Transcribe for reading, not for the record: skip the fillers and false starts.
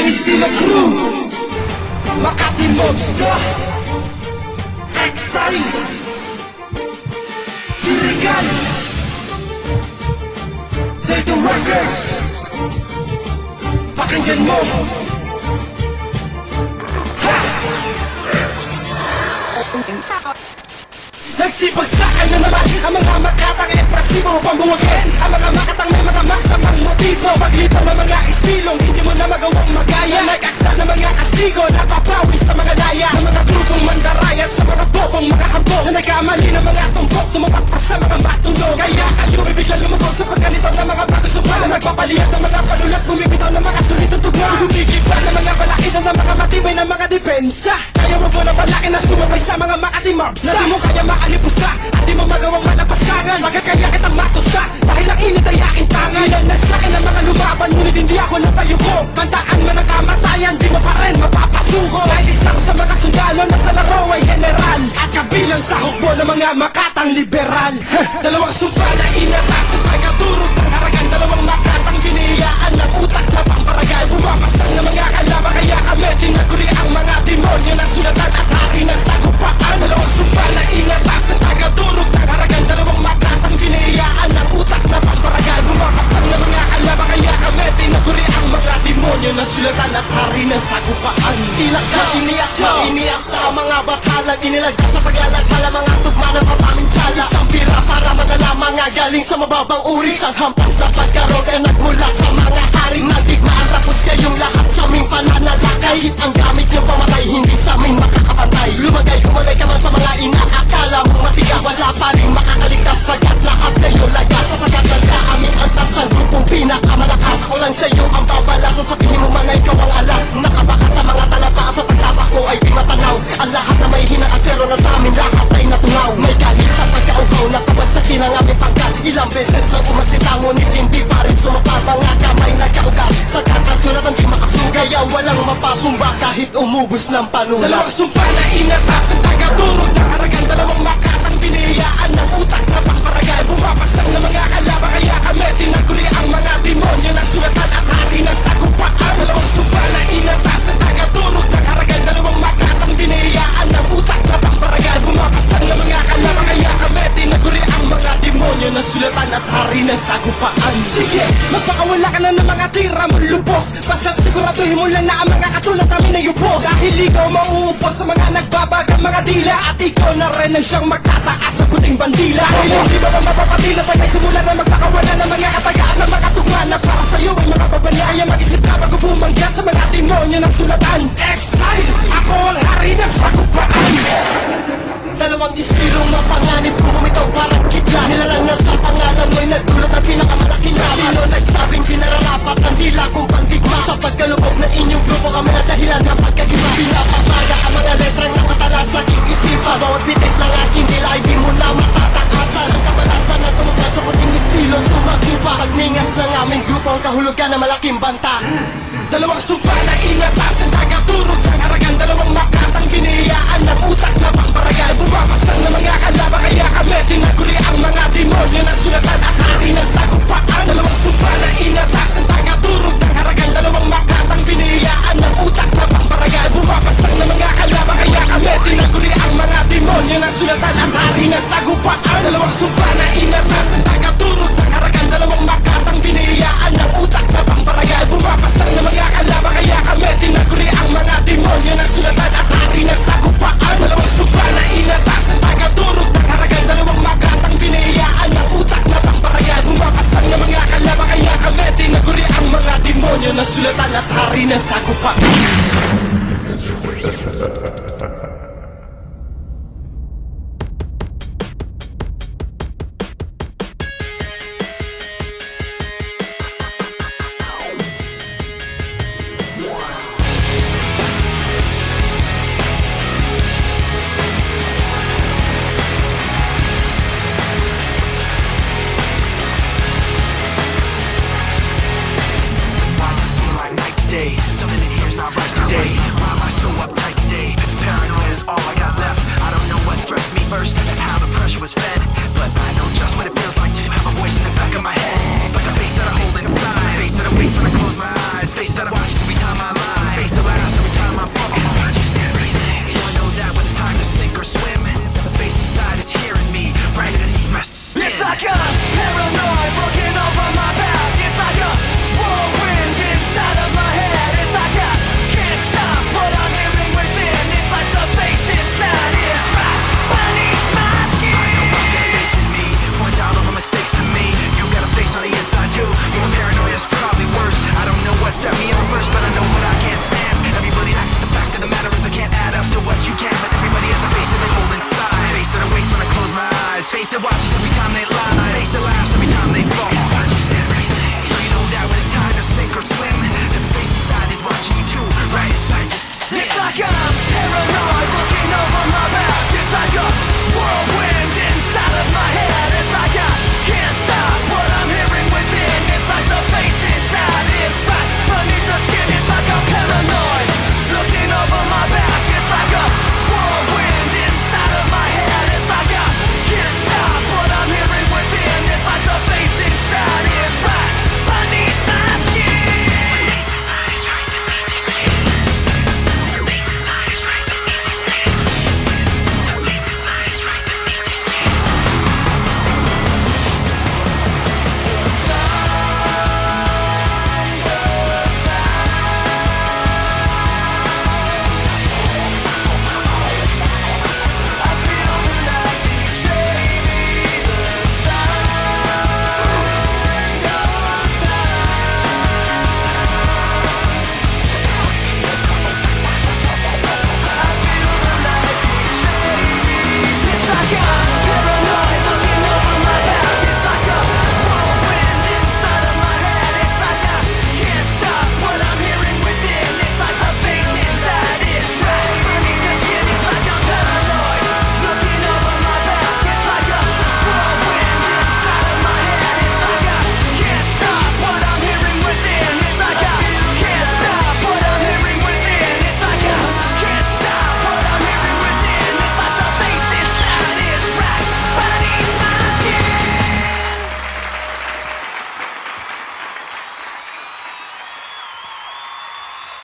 Estilo Crew, Makati Monster, Exile, Illegal, Data Records. Pakinggan mo. Nagsipagsakan na naman ang mga makatang impresibo, pambuwagin ang mga makatang may mga masamang motibo. Paglito ng mga estilong hindi mo na magawang magaya, nag-akta ng mga kastigo, napapawis sa mga laya ng mga grupong mandarayat sa mga bobong mga hambog na nagkamali ng mga tumbok, tumapak sa mga matunog. Kaya kayo may biglang lumabog sa pagkalito ng mga bago sumpa na nagpapaliyat ng mga panulat, bumibitaw ng mga sulitong tugma, humigipan ng mga balakitan ng mga matibay ng mga depensa. Kaya mo po na balaki na sumabay sa mga Makati mobs na di mo kaya maalipos ka at di mo magawang malapastangan. Magkakaya kitang matusa dahil ang init ay aking tangan. Ilan na sa'kin ang mga lumaban, ngunit hindi ako napayuko. Mandaan man ang kamatayan, di mo pa rin mapapasuko. Dahil isa ko sa mga sundalo na sa laro ay general at kabilang sa hukbo ng mga makatang liberal. Dalawang sumpa na inatas at taga-turog ng haragan. Dalawang makatang biniyaan ng utak na pamparagay. Bumapastang ng mga kalaba kaya kami tinaguri ang mga demonyo na sulatan at hari na sagupaan. Dalawang sumpa na inatas at taga-turog ng haragan. Dalawang makatang biniyaan ng utak na pamparagay. Bumapastang ng mga kalaba kaya kami tinaguri ang mga demonyo na sulatan at hari na sagupaan. Ilak ka, iniyak ka, iniyak ka. Mga batalang inilagay sa paglalaghala. Mga tugma ng papaminsala. Isang pira para madala mga galing sa mababang uri. Isang hampas na pagkarog ay nagmula sa mga haring nagdigmaan. Tapos kayong lahat sa aming pananalakay. Kahit ang gamit nyo pamatay, hindi sa amin makakapantay. Lumagay, kumalay ka man sa mga inaakala mong matigas. Wala pa rin makakaligtas pagkat lahat kayo lagas. Sapagkat sa aming antas ang grupong pinakamalakas. Ako lang sa'yo ang babala. Sasabihin mo man ay ikaw ang alas. Nakabakat sa mga talapa. Sa pagtapak ko ay di matanaw. Ang lahat na may hinaaksero na sa amin lahat ay natunaw. May galit sa pagkaugaw na kabagsakin ang aming pangkat. Ilang beses na umagsita ngunit hindi pa rin sumapa. Mga kamay nagkaugat sa kakasulatan di makasugat. Kaya walang mapatumba kahit umubos ng panulak. Dalawang sumpa na inatas at taga-turog ng haragan. Dalawang makatang biniyaan ng utak na pamparagay. Bumapastang ng mga kalaba kaya kami tinaguri ang mga demonyo na sulatan at hari na sagupaan. Dalawang sumpa na inatas at taga-turog ng haragan. Dalawang makatang biniyaan ng utak na pamparagay. Bumapastang ng mga kalaba kaya kami tinaguri ang mga demonyo na sulatan at hari na sagupaan. Sige, magpakawala ka na ng mga tira mo lubos. Basta't siguraduhin mo lang na ang mga katulad namin ay ubos. Dahil ikaw mauubos sa mga nagbabagang mga dila. At ikaw na rin ang siyang magtataas sa puting bandila. Dahil hindi mo na mapapatila pag nagsimula na magpakawala ng mga katagaan na makatugma na para sa'yo ay mga babanaya. Mag-isip ka bago bumangga sa mga demonyo ng sulatan. Exile, ako ang hari ng sagupaan. Dalawang istilong mapanganib kung bumitaw parang kitla. Nilalang na sa pangalan mo'y nagdulot ang pinakamalaki na. Sino nagsabing di nararapat ang dila kong pandigma. Sa pagkalubog ng inyong grupo kami na dahilan ng pagkagima. Pinapapaga ang mga letrang nakatala sa aking isipan. Bawat bitik ng aking dila ay di mo na matatakasan. Ang kabalasan na tumugad sa puting estilo sumagupa. Pagningas ng aming grupo ang kahulugan na malaking banta. Dalawang sumpa na inatas at taga-turog ng haragan. Dalawang makatang biniyaan ng utak na pamparagay. Bumapastang ng mga kalaba kaya kami tinaguri ang mga demonyo na sulatan at hari na sagupaan. Dalawang sumpa na inatas at taga-turog ng haragan. Dalawang makatang biniyaan ng utak na pamparagay. Bumapastang ng mga kalaba kaya kami tinaguri ang mga demonyo na sulatan at hari na sagupaan. Dalawang sumpa na inatas at taga-turog ng haragan. Dalawang makatang biniyaan ng utak na pamparagay. Bumapastang ng mga kalaba kaya kami tinaguri ang mga demonyo na sulatan at hari na sagupaan. Dalawang sumpa na inatas at taga-turog ng haragan. Dalawang makatang biniyaan ng utak na pamparagay. Bumapastang ng mga kalaba kaya kami tinaguri ang mga demonyo na sulatan at hari na sagupaan. Something in here's not right today. Why am I so uptight today? every time they lie. Face it laughs every time they fall. So you know that when it's time to sink or swim, the face inside is watching you too, right inside your skin. It's like I'm paranoid, looking over my back. It's like a